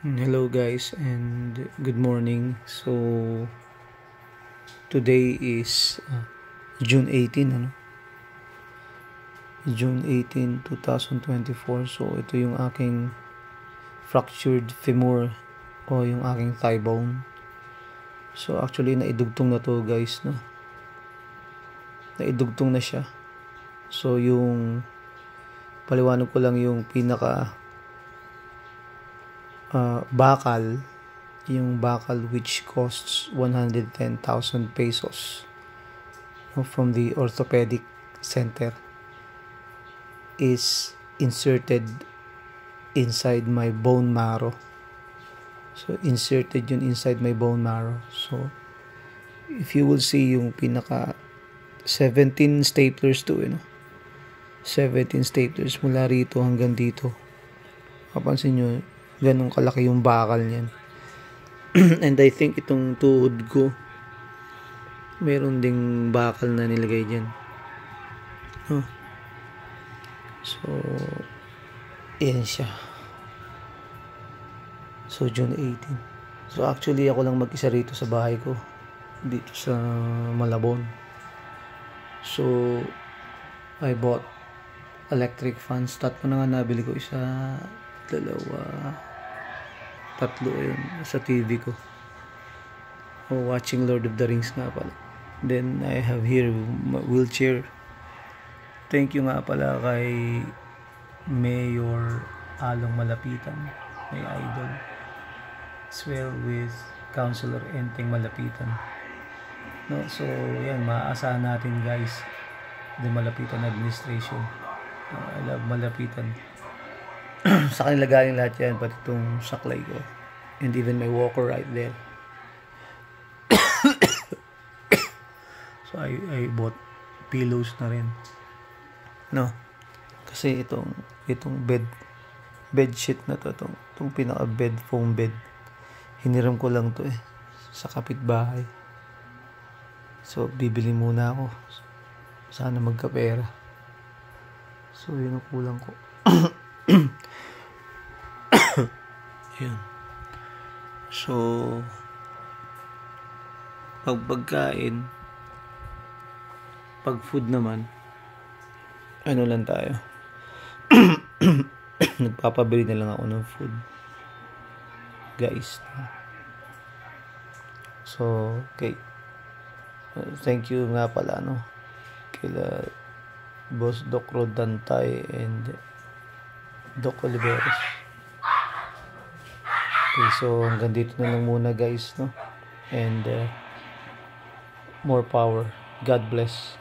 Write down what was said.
Hello guys and good morning. So today is June 18 June 18, 2024. So ito yung aking fractured femur o yung aking thigh bone. So actually naidugtong na to guys, no. Naidugtong na siya. So yung paliwanag ko lang yung pinaka bakal, yung bakal which costs 110,000 pesos from the orthopedic center is inserted inside my bone marrow. So inserted yun inside my bone marrow. So if you will see yung pinaka 17 staplers to 17 staplers mula rito hanggang dito. Papansin nyo, ganun kalaki yung bakal niyan. And I think itong tuhod ko, meron ding bakal na nilagay dyan. So, yan siya. So, June 18. So, actually, ako lang mag-isa rito sa bahay ko. Dito sa Malabon. So, I bought electric fans. Tatlo na nga nabili ko. Isa, dalawa, tatlo yun sa TV ko. Watching Lord of the Rings nga pala. Then I have here wheelchair. Thank you nga pala kay Mayor Along Malapitan, my idol, as well with Councilor Enteng Malapitan. No, so yan, maaasahan natin guys, the Malapitan administration. I love Malapitan. Sa kanila galing lahat yan, pati itong saklay ko. And even my walker right there. So I bought pillows na rin. No. Kasi itong bed sheet na to, itong pinaka bed, foam bed. Hiniram ko lang to sa kapitbahay. So bibili muna ako. Sana magkapera. So yun ang kulang ko. Yun. So pagkain, pag food naman, ano lang tayo. Nagpapabili na lang ako ng food, guys. So okay, thank you nga pala kila Boss Doc Rodantay and Doc Oliveros. Okay, so hanggang dito na lang muna guys, and more power. God bless.